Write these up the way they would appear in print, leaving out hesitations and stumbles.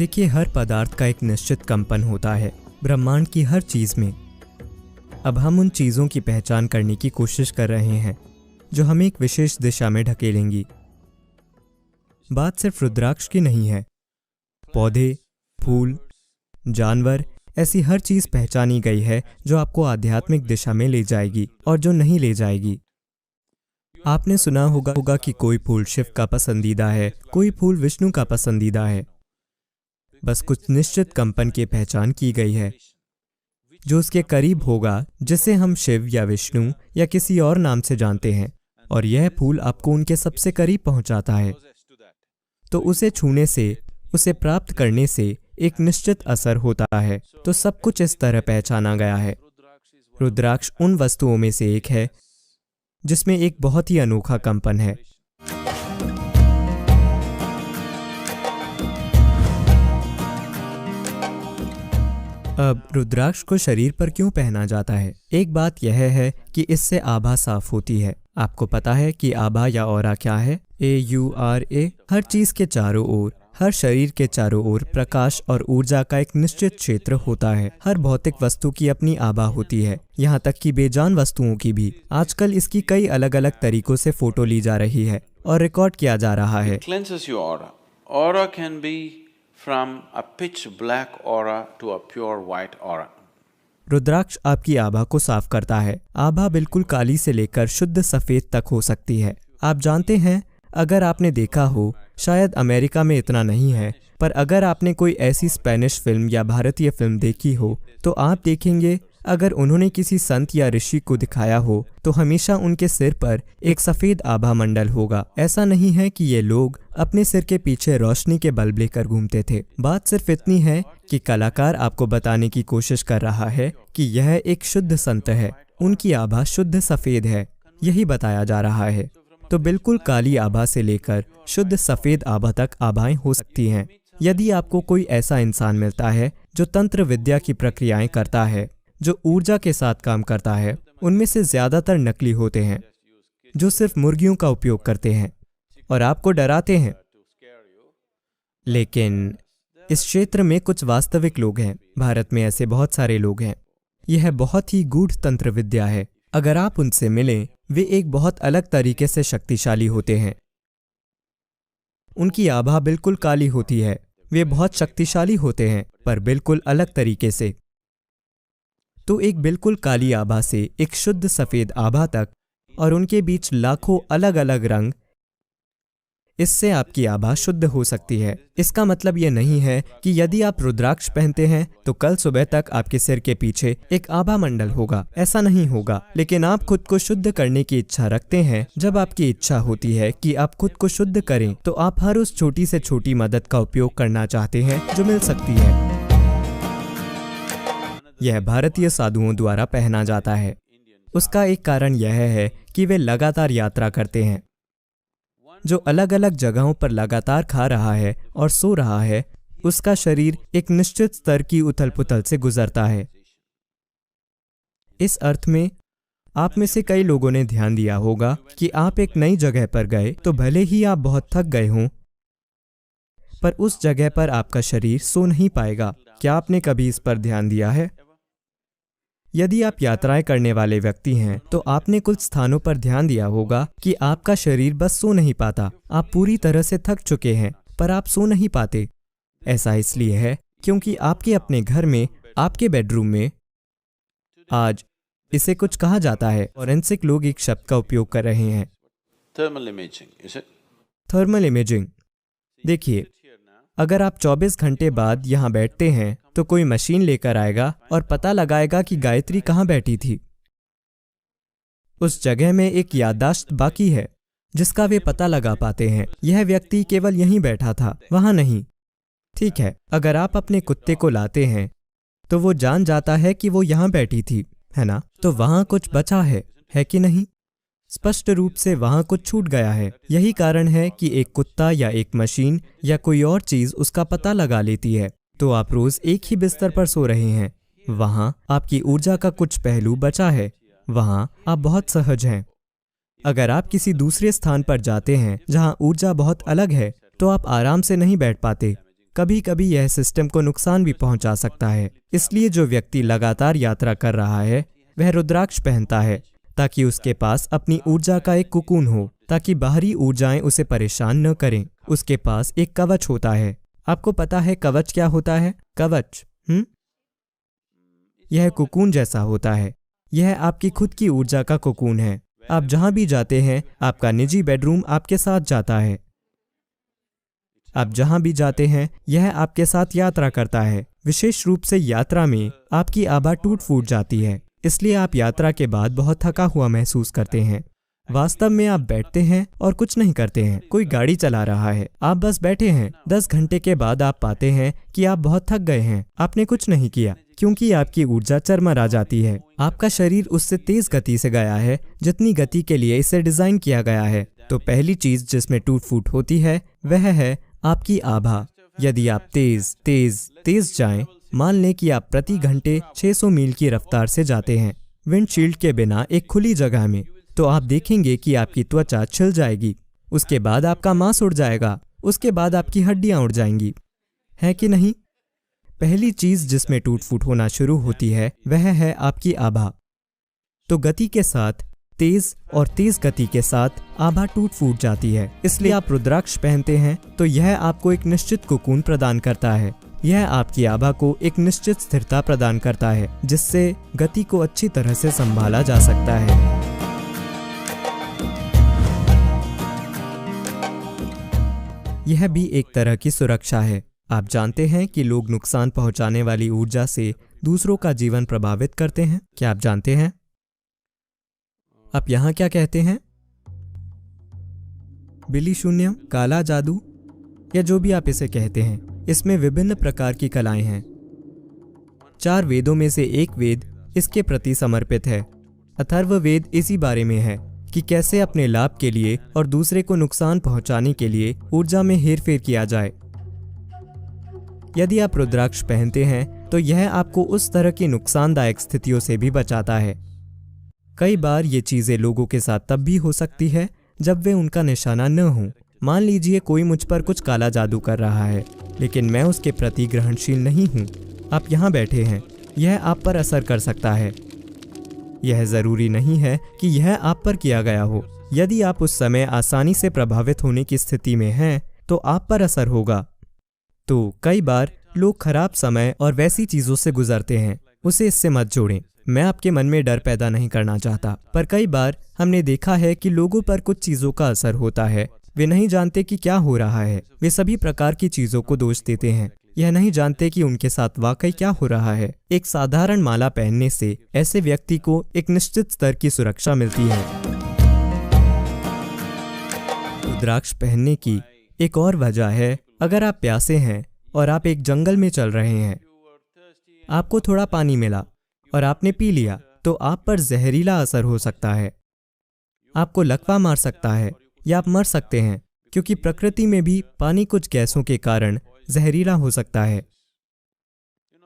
देखिए, हर पदार्थ का एक निश्चित कंपन होता है ब्रह्मांड की हर चीज में। अब हम उन चीजों की पहचान करने की कोशिश कर रहे हैं जो हमें एक विशेष दिशा में ढकेलेंगी। बात सिर्फ रुद्राक्ष की नहीं है। पौधे, फूल, जानवर, ऐसी हर चीज पहचानी गई है जो आपको आध्यात्मिक दिशा में ले जाएगी और जो नहीं ले जाएगी। आपने सुना होगा कि कोई फूल शिव का पसंदीदा है, कोई फूल विष्णु का पसंदीदा है। बस कुछ निश्चित कंपन की पहचान की गई है जो उसके करीब होगा, जिसे हम शिव या विष्णु या किसी और नाम से जानते हैं, और यह फूल आपको उनके सबसे करीब पहुंचाता है। तो उसे छूने से, उसे प्राप्त करने से एक निश्चित असर होता है। तो सब कुछ इस तरह पहचाना गया है। रुद्राक्ष उन वस्तुओं में से एक है जिसमें एक बहुत ही अनोखा कंपन है। अब रुद्राक्ष को शरीर पर क्यों पहना जाता है? एक बात यह है कि इससे आभा साफ होती है। आपको पता है कि आभा या ऑरा क्या है? AURA। हर चीज के चारों ओर, हर शरीर के चारों ओर प्रकाश और ऊर्जा का एक निश्चित क्षेत्र होता है। हर भौतिक वस्तु की अपनी आभा होती है, यहाँ तक कि बेजान वस्तुओं की भी। आजकल इसकी कई अलग अलग तरीकों से फोटो ली जा रही है और रिकॉर्ड किया जा रहा है। Aura can be from a pitch black aura to a pure white aura. रुद्राक्ष आपकी आभा को साफ करता है। आभा बिल्कुल काली से लेकर शुद्ध सफेद तक हो सकती है। आप जानते हैं, अगर आपने देखा हो, शायद अमेरिका में इतना नहीं है, पर अगर आपने कोई ऐसी स्पेनिश फिल्म या भारतीय फिल्म देखी हो तो आप देखेंगे, अगर उन्होंने किसी संत या ऋषि को दिखाया हो तो हमेशा उनके सिर पर एक सफेद आभा मंडल होगा। ऐसा नहीं है कि ये लोग अपने सिर के पीछे रोशनी के बल्ब लेकर घूमते थे। बात सिर्फ इतनी है कि कलाकार आपको बताने की कोशिश कर रहा है कि यह एक शुद्ध संत है, उनकी आभा शुद्ध सफेद है, यही बताया जा रहा है। तो बिल्कुल काली आभा से लेकर शुद्ध सफेद आभा तक आभाएं हो सकती हैं। यदि आपको कोई ऐसा इंसान मिलता है जो तंत्र विद्या की प्रक्रियाएं करता है, जो ऊर्जा के साथ काम करता है, उनमें से ज्यादातर नकली होते हैं जो सिर्फ मुर्गियों का उपयोग करते हैं और आपको डराते हैं। लेकिन इस क्षेत्र में कुछ वास्तविक लोग हैं। भारत में ऐसे बहुत सारे लोग हैं। यह बहुत ही गूढ़ तंत्र विद्या है। अगर आप उनसे मिलें, वे एक बहुत अलग तरीके से शक्तिशाली होते हैं। उनकी आभा बिल्कुल काली होती है। वे बहुत शक्तिशाली होते हैं, पर बिल्कुल अलग तरीके से। तो एक बिल्कुल काली आभा से एक शुद्ध सफेद आभा तक, और उनके बीच लाखों अलग अलग रंग, इससे आपकी आभा शुद्ध हो सकती है। इसका मतलब यह नहीं है कि यदि आप रुद्राक्ष पहनते हैं तो कल सुबह तक आपके सिर के पीछे एक आभा मंडल होगा। ऐसा नहीं होगा। लेकिन आप खुद को शुद्ध करने की इच्छा रखते हैं। जब आपकी इच्छा होती है कि आप खुद को शुद्ध करें, तो आप हर उस छोटी से छोटी मदद का उपयोग करना चाहते हैं जो मिल सकती है। यह भारतीय साधुओं द्वारा पहना जाता है। उसका एक कारण यह है कि वे लगातार यात्रा करते हैं। जो अलग अलग जगहों पर लगातार खा रहा है और सो रहा है, उसका शरीर एक निश्चित स्तर की उथल पुथल से गुजरता है। इस अर्थ में, आप में से कई लोगों ने ध्यान दिया होगा कि आप एक नई जगह पर गए तो भले ही आप बहुत थक गए हों, पर उस जगह पर आपका शरीर सो नहीं पाएगा। क्या आपने कभी इस पर ध्यान दिया है? यदि आप यात्राएं करने वाले व्यक्ति हैं, तो आपने कुछ स्थानों पर ध्यान दिया होगा कि आपका शरीर बस सो नहीं पाता। आप पूरी तरह से थक चुके हैं, पर आप सो नहीं पाते। ऐसा इसलिए है क्योंकि आपके अपने घर में, आपके बेडरूम में, आज इसे कुछ कहा जाता है, फॉरेंसिक लोग एक शब्द का उपयोग कर रहे हैं, थर्मल इमेजिंग। देखिए, अगर आप 24 घंटे बाद यहाँ बैठते हैं तो कोई मशीन लेकर आएगा और पता लगाएगा कि गायत्री कहाँ बैठी थी। उस जगह में एक याददाश्त बाकी है जिसका वे पता लगा पाते हैं। यह व्यक्ति केवल यहीं बैठा था, वहां नहीं। ठीक है, अगर आप अपने कुत्ते को लाते हैं तो वो जान जाता है कि वो यहाँ बैठी थी, है ना? तो वहां कुछ बचा है कि नहीं? स्पष्ट रूप से वहां कुछ छूट गया है। यही कारण है कि एक कुत्ता या एक मशीन या कोई और चीज उसका पता लगा लेती है। तो आप रोज एक ही बिस्तर पर सो रहे हैं, वहां आपकी ऊर्जा का कुछ पहलू बचा है, वहां आप बहुत सहज हैं। अगर आप किसी दूसरे स्थान पर जाते हैं जहां ऊर्जा बहुत अलग है, तो आप आराम से नहीं बैठ पाते। कभी कभी यह सिस्टम को नुकसान भी पहुंचा सकता है। इसलिए जो व्यक्ति लगातार यात्रा कर रहा है वह रुद्राक्ष पहनता है ताकि उसके पास अपनी ऊर्जा का एक कुकून हो, ताकि बाहरी ऊर्जाएं उसे परेशान न करें। उसके पास एक कवच होता है। आपको पता है कवच क्या होता है? कवच यह कुकून जैसा होता है। यह आपकी खुद की ऊर्जा का कुकून है। आप जहां भी जाते हैं, आपका निजी बेडरूम आपके साथ जाता है। आप जहां भी जाते हैं, यह आपके साथ यात्रा करता है। विशेष रूप से यात्रा में आपकी आभा टूट फूट जाती है, इसलिए आप यात्रा के बाद बहुत थका हुआ महसूस करते हैं। वास्तव में आप बैठते हैं और कुछ नहीं करते हैं। कोई गाड़ी चला रहा है, आप बस बैठे हैं। 10 घंटे के बाद आप पाते हैं कि आप बहुत थक गए हैं। आपने कुछ नहीं किया क्योंकि आपकी ऊर्जा चरमरा जाती है। आपका शरीर उससे तेज गति से गया है जितनी गति के लिए इसे डिजाइन किया गया है। तो पहली चीज जिसमें टूट फूट होती है वह है आपकी आभा। यदि आप तेज तेज तेज जाएं, मान लें कि आप प्रति घंटे 600 मील की रफ्तार से जाते हैं विंडशील्ड के बिना एक खुली जगह में, तो आप देखेंगे कि आपकी त्वचा छिल जाएगी। उसके बाद आपका मांस उड़ जाएगा। उसके बाद आपकी हड्डियां उड़ जाएंगी, है कि नहीं? पहली चीज जिसमें टूट फूट होना शुरू होती है वह है आपकी आभा। तो गति के साथ तेज गति के साथ आभा टूट फूट जाती है। इसलिए आप रुद्राक्ष पहनते हैं तो यह आपको एक निश्चित कुकून प्रदान करता है। यह आपकी आभा को एक निश्चित स्थिरता प्रदान करता है जिससे गति को अच्छी तरह से संभाला जा सकता है। यह भी एक तरह की सुरक्षा है। आप जानते हैं कि लोग नुकसान पहुंचाने वाली ऊर्जा से दूसरों का जीवन प्रभावित करते हैं। क्या आप जानते हैं? आप यहाँ क्या कहते हैं? बिली शून्यम, काला जादू, या जो भी आप इसे कहते हैं, इसमें विभिन्न प्रकार की कलाएं हैं। 4 वेदों में से एक वेद इसके प्रति समर्पित है। अथर्ववेद इसी बारे में है कि कैसे अपने लाभ के लिए और दूसरे को नुकसान पहुंचाने के लिए ऊर्जा में हेरफेर किया जाए। यदि आप रुद्राक्ष पहनते हैं तो यह आपको उस तरह की नुकसानदायक स्थितियों से भी बचाता है। कई बार ये चीजें लोगों के साथ तब भी हो सकती है जब वे उनका निशाना न हो। मान लीजिए कोई मुझ पर कुछ काला जादू कर रहा है, लेकिन मैं उसके प्रति ग्रहणशील नहीं हूँ। आप यहाँ बैठे हैं, यह आप पर असर कर सकता है। यह जरूरी नहीं है कि यह आप पर किया गया हो। यदि आप उस समय आसानी से प्रभावित होने की स्थिति में हैं, तो आप पर असर होगा। तो कई बार लोग खराब समय और वैसी चीजों से गुजरते हैं, उसे इससे मत जोड़ें। मैं आपके मन में डर पैदा नहीं करना चाहता, पर कई बार हमने देखा है कि लोगों पर कुछ चीजों का असर होता है। वे नहीं जानते कि क्या हो रहा है। वे सभी प्रकार की चीजों को दोष देते हैं। यह नहीं जानते कि उनके साथ वाकई क्या हो रहा है। एक साधारण माला पहनने से ऐसे व्यक्ति को एक निश्चित स्तर की सुरक्षा मिलती है। रुद्राक्ष पहनने की एक और वजह है, अगर आप प्यासे हैं और आप एक जंगल में चल रहे हैं, आपको थोड़ा पानी मिला और आपने पी लिया, तो आप पर जहरीला असर हो सकता है। आपको लकवा मार सकता है या आप मर सकते हैं, क्योंकि प्रकृति में भी पानी कुछ गैसों के कारण जहरीला हो सकता है।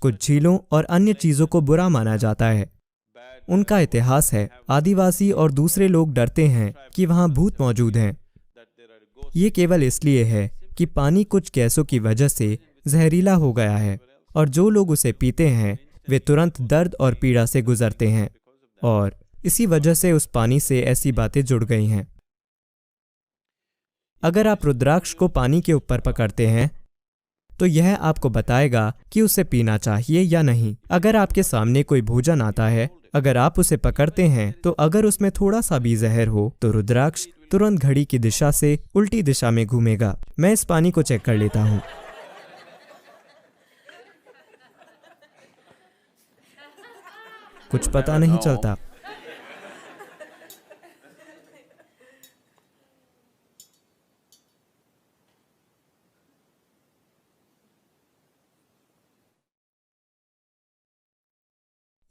कुछ झीलों और अन्य चीजों को बुरा माना जाता है। उनका इतिहास है, आदिवासी और दूसरे लोग डरते हैं कि वहां भूत मौजूद हैं। ये केवल इसलिए है कि पानी कुछ गैसों की वजह से जहरीला हो गया है, और जो लोग उसे पीते हैं वे तुरंत दर्द और पीड़ा से गुजरते हैं, और इसी वजह से उस पानी से ऐसी बातें जुड़ गई हैं। अगर आप रुद्राक्ष को पानी के ऊपर पकड़ते हैं तो यह आपको बताएगा कि उसे पीना चाहिए या नहीं। अगर आपके सामने कोई भोजन आता है, अगर आप उसे पकड़ते हैं तो अगर उसमें थोड़ा सा भी जहर हो तो रुद्राक्ष तुरंत घड़ी की दिशा से उल्टी दिशा में घूमेगा। मैं इस पानी को चेक कर लेता हूँ। कुछ पता नहीं चलता।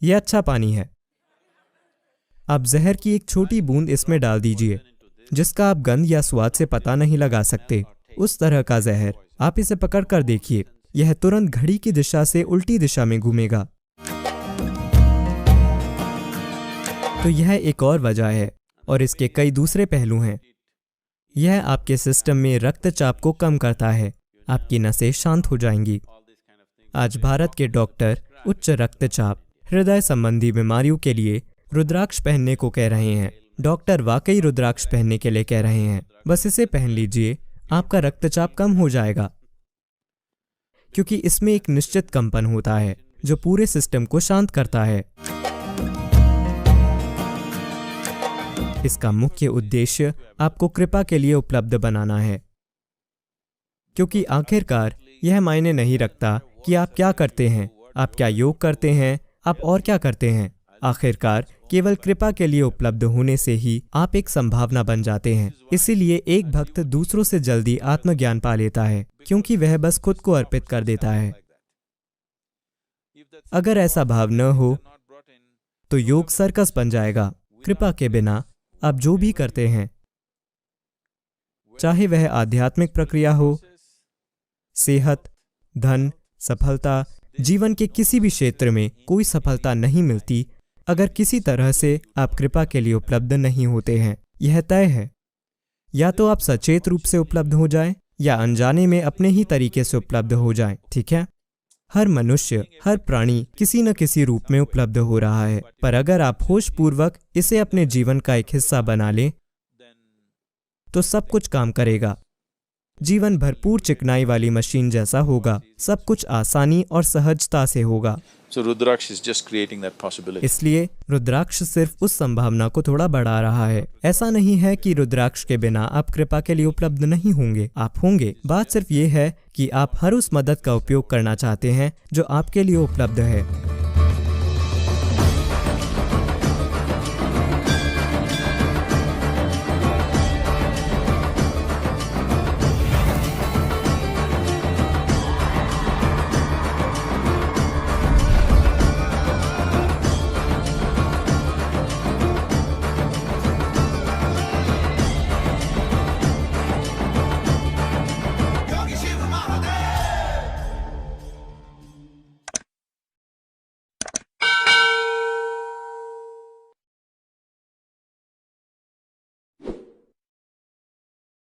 यह अच्छा पानी है। आप जहर की एक छोटी बूंद इसमें डाल दीजिए, जिसका आप गंध या स्वाद से पता नहीं लगा सकते। उस तरह का जहर। आप इसे पकड़ कर देखिए, यह तुरंत घड़ी की दिशा से उल्टी दिशा में घूमेगा। तो यह एक और वजह है, और इसके कई दूसरे पहलू हैं। यह आपके सिस्टम में रक्तचाप को कम करता है। आपकी नसें शांत हो जाएंगी। आज भारत के डॉक्टर उच्च रक्तचाप, हृदय संबंधी बीमारियों के लिए रुद्राक्ष पहनने को कह रहे हैं। डॉक्टर वाकई रुद्राक्ष पहनने के लिए कह रहे हैं। बस इसे पहन लीजिए, आपका रक्तचाप कम हो जाएगा, क्योंकि इसमें एक निश्चित कंपन होता है जो पूरे सिस्टम को शांत करता है। इसका मुख्य उद्देश्य आपको कृपा के लिए उपलब्ध बनाना है, क्योंकि आखिरकार यह मायने नहीं रखता कि आप क्या करते हैं, आप क्या योग करते हैं, आप और क्या करते हैं। आखिरकार केवल कृपा के लिए उपलब्ध होने से ही आप एक संभावना बन जाते हैं। इसीलिए एक भक्त दूसरों से जल्दी आत्मज्ञान पा लेता है, क्योंकि वह बस खुद को अर्पित कर देता है। अगर ऐसा भाव न हो तो योग सर्कस बन जाएगा। कृपा के बिना आप जो भी करते हैं, चाहे वह आध्यात्मिक प्रक्रिया हो, सेहत, धन, सफलता, जीवन के किसी भी क्षेत्र में कोई सफलता नहीं मिलती अगर किसी तरह से आप कृपा के लिए उपलब्ध नहीं होते हैं। यह तय है, या तो आप सचेत रूप से उपलब्ध हो जाएं या अनजाने में अपने ही तरीके से उपलब्ध हो जाएं। ठीक है, हर मनुष्य, हर प्राणी किसी न किसी रूप में उपलब्ध हो रहा है, पर अगर आप होशपूर्वक इसे अपने जीवन का एक हिस्सा बना लें तो सब कुछ काम करेगा। जीवन भरपूर चिकनाई वाली मशीन जैसा होगा, सब कुछ आसानी और सहजता से होगा। So Rudraksh is just creating that possibility. इसलिए रुद्राक्ष सिर्फ उस संभावना को थोड़ा बढ़ा रहा है। ऐसा नहीं है कि रुद्राक्ष के बिना आप कृपा के लिए उपलब्ध नहीं होंगे, आप होंगे। बात सिर्फ ये है कि आप हर उस मदद का उपयोग करना चाहते हैं जो आपके लिए उपलब्ध है।